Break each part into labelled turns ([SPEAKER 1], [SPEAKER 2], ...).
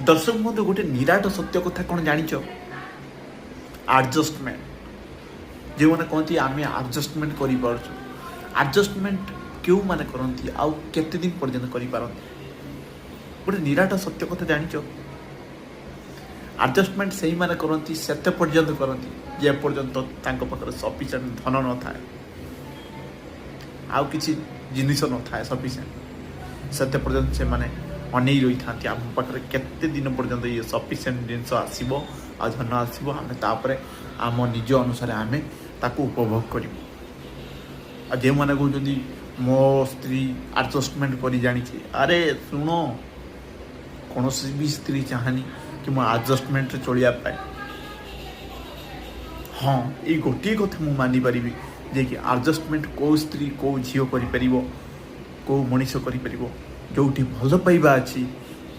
[SPEAKER 1] दर्शक बंधु गोटे निराट सत्य कथा कौन जानिच आडजस्टमेंट जो मैंने कहती आम आडजस्टमेंट कर आडजस्टमेंट क्यों माने करती आउ केते दिन पर्यंत करि पारंती गोटे निराट सत्य कथा जानिच आडजस्टमेंट से ही माने करती सेते पर्यंत करती जे पर्यंत तांको पाखरे सफिशिएंट धन न थाए आउ किसी जिनिस न थाए सफिशिएंट सेते पर्यंत से माने अनै रही था आम पाखे केते दिन पर्यंत ये सफिशिएंट जिनस आसो आ धन आसो आम तापर आम निज अनुसार आम ताको उपभोग कर जो मैंने कहते मो स्त्री आडजस्टमेंट कर जानी अरे शुण कौन भी स्त्री चाहनी कि मो आडजस्टमेंट चलिया पाए हाँ ये गोटे कथा मुझे मानि पारि जे कि आडजस्टमेंट कौ स्त्री कौ झील कर कौ मनीष कर जोटी भल पाइबा अच्छी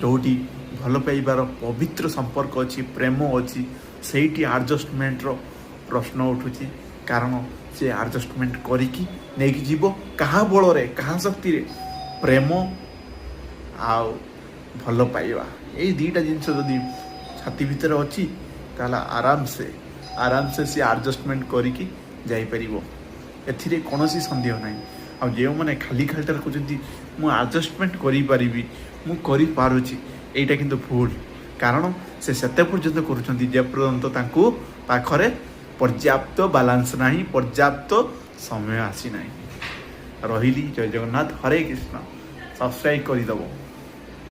[SPEAKER 1] जोटी भल पाइबार पवित्र संपर्क अच्छी प्रेम अच्छी सेठी आडजस्टमेंट प्रश्न उठुची कारण से आडजस्टमेंट करिकी नेकी जीव कहा बल रे कहा शक्ति रे प्रेम आउ भल पाइबा ये दुईटा जिनस जदि छाती भितर अच्छी ताला आराम से सी आडजस्टमेंट करिकी जाई परिबो एथिरे कोनोसी संदेह नहीं आ जो मैंने खाली खालीटार कहते मु आडजस्टमेंट करी मु करी पारुची एटा किंतु भूल कारण से सेते पर्यंत करूछंती जे पर्यंत तांको पाखरे पर्याप्त बालांस नहीं पर्याप्त समय आसी नहीं रहिली जय जगन्नाथ हरे कृष्ण सब्सक्राइब कर दबो।